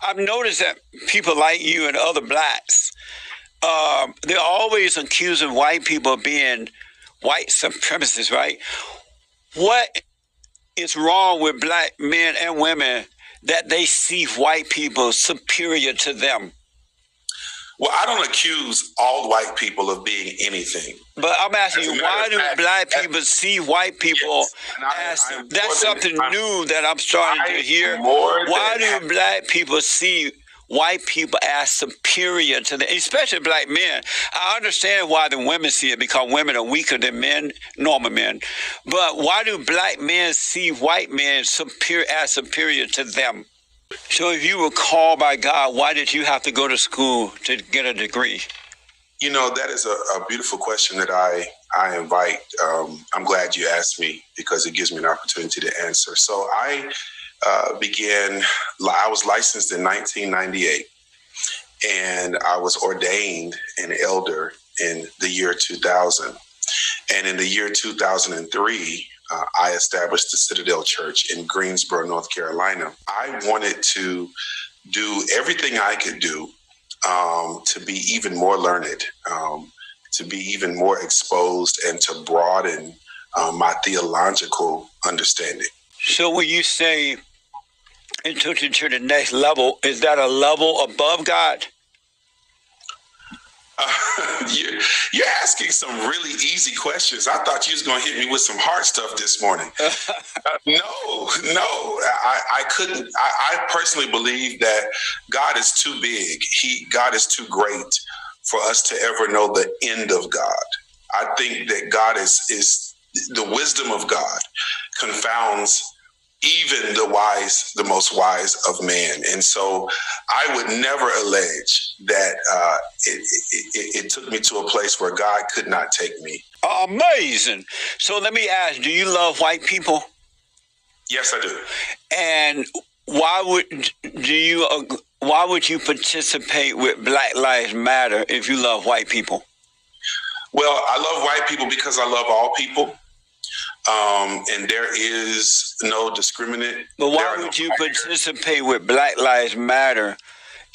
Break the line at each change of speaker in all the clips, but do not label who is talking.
I've noticed that people like you and other blacks, they're always accusing white people of being white supremacists, right? What is wrong with black men and women that they see white people superior to them?
Well, I don't accuse all white people of being anything.
But I'm asking you, why do black people see white people as that's something new that I'm starting to hear? Why do black people see white people as superior to them, especially black men? I understand why the women see it, because women are weaker than men, normal men. But why do black men see white men as superior to them? So if you were called by God, why did you have to go to school to get a degree?
You know, that is a beautiful question that I invite. I'm glad you asked me, because it gives me an opportunity to answer. So I was licensed in 1998, and I was ordained an elder in the year 2000. And in the year 2003, I established the Citadel Church in Greensboro, North Carolina. I wanted to do everything I could do to be even more learned, to be even more exposed, and to broaden my theological understanding.
So when you say it took you to the next level, is that a level above God?
You're asking some really easy questions. I thought you was going to hit me with some hard stuff this morning. No, I couldn't. I personally believe that God is too big. God is too great for us to ever know the end of God. I think that God is the wisdom of God confounds even the most wise of man. And so I would never allege that it took me to a place where God could not take me.
Amazing. So let me ask, do you love white people?
Yes, I do.
And why would you participate with Black Lives Matter if you love white people?
Well, I love white people because I love all people. And there is no discriminant.
But why would you participate with Black Lives Matter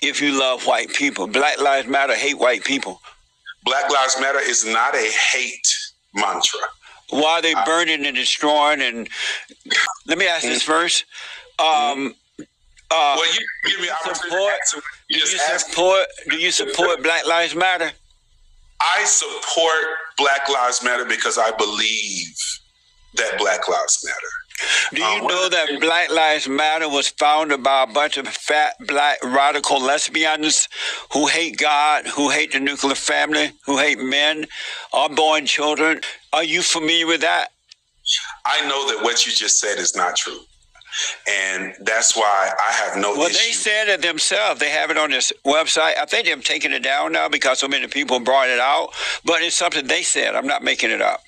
if you love white people? Black Lives Matter hate white people.
Black Lives Matter is not a hate mantra.
Why are they burning and destroying? And let me ask this first.
Well, you give me opportunity
do you support Black Lives Matter?
I support Black Lives Matter because I believe that Black Lives Matter.
Do you know that Black Lives Matter was founded by a bunch of fat, black, radical lesbians who hate God, who hate the nuclear family, who hate men, unborn children? Are you familiar with that?
I know that what you just said is not true. And that's why I have no issue.
Well, they said it themselves. They have it on this website. I think they've taken it down now because so many people brought it out. But it's something they said. I'm not making it up.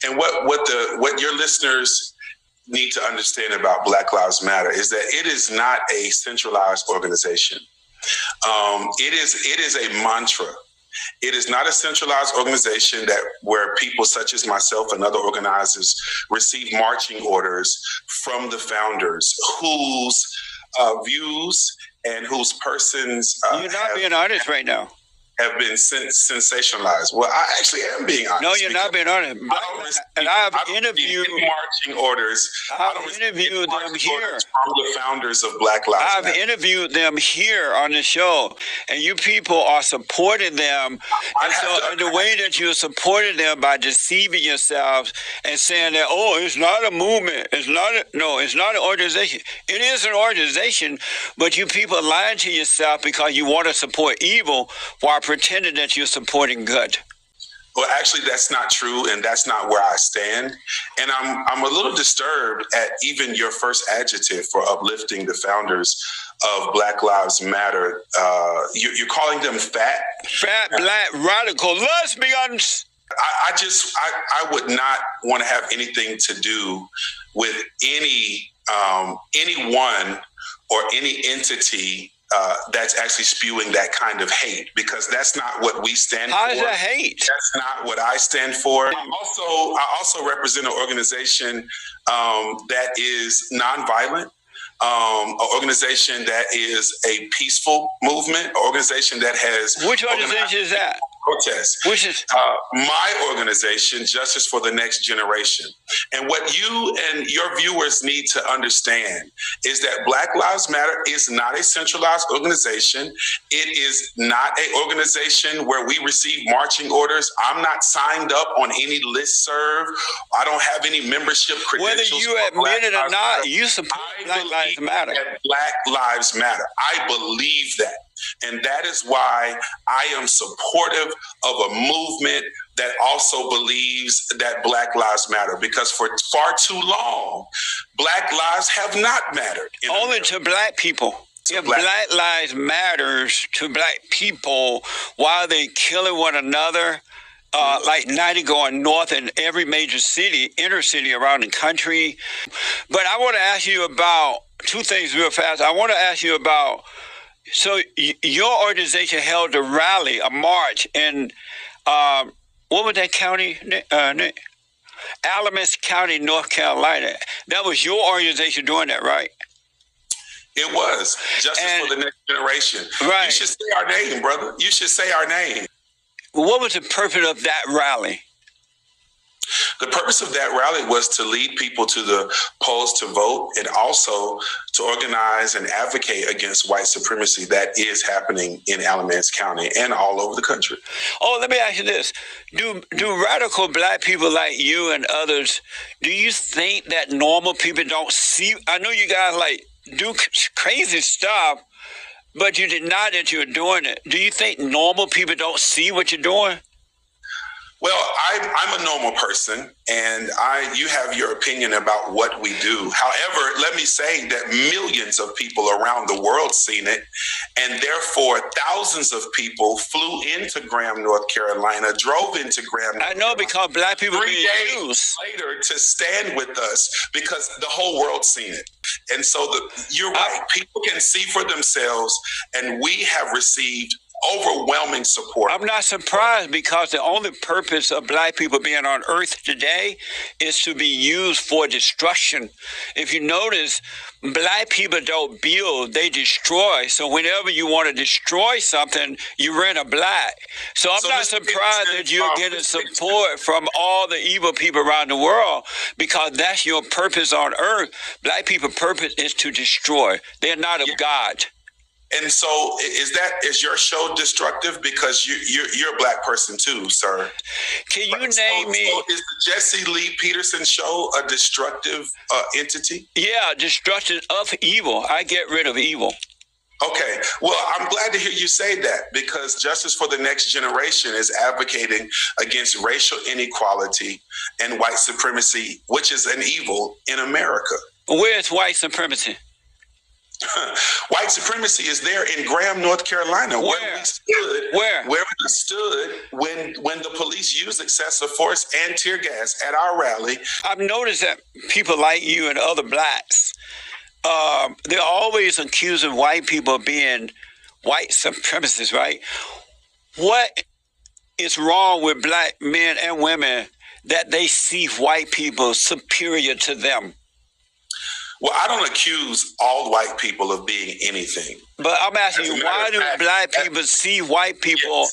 And what your listeners need to understand about Black Lives Matter is that it is not a centralized organization. It is a mantra. It is not a centralized organization where people such as myself and other organizers receive marching orders from the founders whose views and whose persons
you're not being honest right now.
Have been sensationalized. Well, I actually am being honest.
No, you're not being honest. And I have interviewed
marching orders.
I've interviewed them here.
From the founders of Black Lives Matter.
I've interviewed them here on the show, and you people are supporting them. And the way that you're supporting them by deceiving yourselves and saying that, oh, it's not a movement. It's not an organization. It is an organization, but you people are lying to yourself because you want to support evil while pretending that you're supporting good.
Well, actually, that's not true, and that's not where I stand. And I'm a little disturbed at even your first adjective for uplifting the founders of Black Lives Matter. You're calling them fat?
Fat, black, radical lesbians.
I would not want to have anything to do with anyone or any entity that's actually spewing that kind of hate, because that's not what we stand for.
How is that hate?
That's not what I stand for. I also represent an organization that is nonviolent. An organization that is a peaceful movement, an organization that has...
Which organization is that?
Protest.
Which is
my organization, Justice for the Next Generation. And what you and your viewers need to understand is that Black Lives Matter is not a centralized organization. It is not an organization where we receive marching orders. I'm not signed up on any listserv. I don't have any membership credentials.
Whether you admit it or not, you support Black Lives Matter.
Black Lives Matter. I believe that. And that is why I am supportive of a movement that also believes that Black Lives matter, because for far too long, Black lives have not mattered.
Only America. To Black people. If Black Lives matters to Black people, why are they killing one another? Like 90 going north in every major city, inner city around the country. But I want to ask you about two things real fast. I want to ask you about, so your organization held a rally, a march in, what was that county? Alamance County, North Carolina. That was your organization doing that, right?
It was. Justice for the Next Generation.
Right.
You should say our name, brother. You should say our name.
What was the purpose of that rally?
The purpose of that rally was to lead people to the polls to vote, and also to organize and advocate against white supremacy that is happening in Alamance County and all over the country.
Oh, let me ask you this. Do radical Black people like you and others, do you think that normal people don't see? I know you guys like do crazy stuff, but you deny that you're doing it. Do you think normal people don't see what you're doing?
Well, I'm a normal person, and you have your opinion about what we do. However, let me say that millions of people around the world seen it, and therefore thousands of people flew into Graham, North Carolina, drove into Graham, North Carolina,
because Black people
3 days later to stand with us, because the whole world seen it. And so you're right. People can see for themselves, and we have received overwhelming support.
I'm not surprised, because the only purpose of Black people being on earth today is to be used for destruction. If you notice, Black people don't build, they destroy. So whenever you want to destroy something, you rent a Black. So I'm not surprised that you're getting support from all the evil people around the world, because that's your purpose on earth. Black people's purpose is to destroy. They're not of God.
And so is your show destructive? Because you're a Black person too, sir.
Can you name me?
So is the Jesse Lee Peterson show a destructive entity?
Yeah, destruction of evil. I get rid of evil.
Okay. Well, I'm glad to hear you say that, because Justice for the Next Generation is advocating against racial inequality and white supremacy, which is an evil in America.
Where is white supremacy?
White supremacy is there in Graham, North Carolina, where we stood when the police used excessive force and tear gas at our rally.
I've noticed that people like you and other Blacks, they're always accusing white people of being white supremacists, right? What is wrong with Black men and women that they see white people superior to them?
Well, I don't accuse all white people of being anything.
But I'm asking you, why do Black people see white people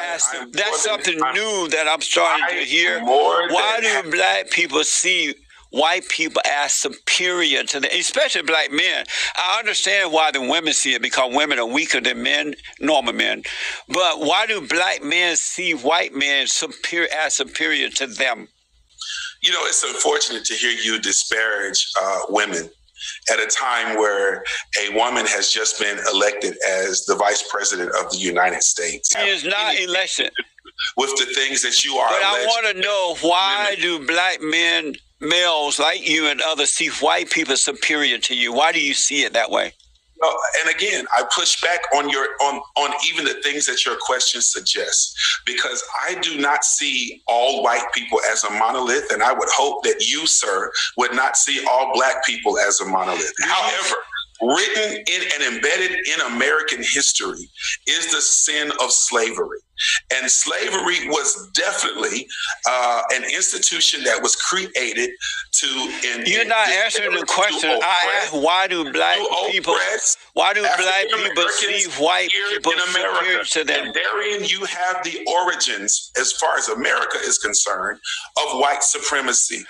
as that's something new that I'm starting to hear. Why do Black people see white people as superior to them, especially Black men? I understand why the women see it, because women are weaker than men, normal men. But why do Black men see white men superior to them?
You know, it's unfortunate to hear you disparage women at a time where a woman has just been elected as the vice president of the United States.
She is not elected.
With the things that you are.
But I want to know, why do Black men, males like you and others, see white people superior to you? Why do you see it that way?
And again, I push back on even the things that your question suggests, because I do not see all white people as a monolith, and I would hope that you, sir, would not see all Black people as a monolith. However, written in and embedded in American history is the sin of slavery. And slavery was definitely an institution that was created to.
You're not answering the question. I asked, why do black people see white people superior to them?
And therein you have the origins, as far as America is concerned, of white supremacy.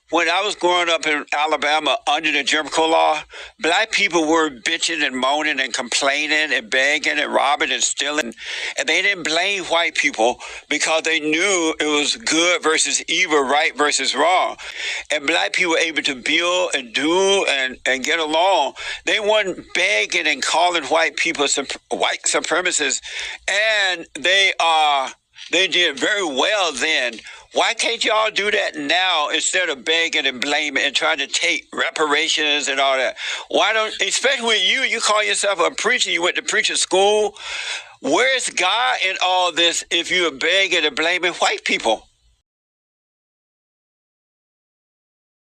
When I was growing up in Alabama under the Jim Crow law, black people were bitching and moaning and complaining and begging and robbing and stealing. And they didn't blame white people because they knew it was good versus evil, right versus wrong. And black people were able to build and do and get along. They weren't begging and calling white people white supremacists. And they did very well then. Why can't y'all do that now instead of begging and blaming and trying to take reparations and all that? Why don't, especially with you call yourself a preacher, you went to preacher school. Where's God in all this if you're begging and blaming white people?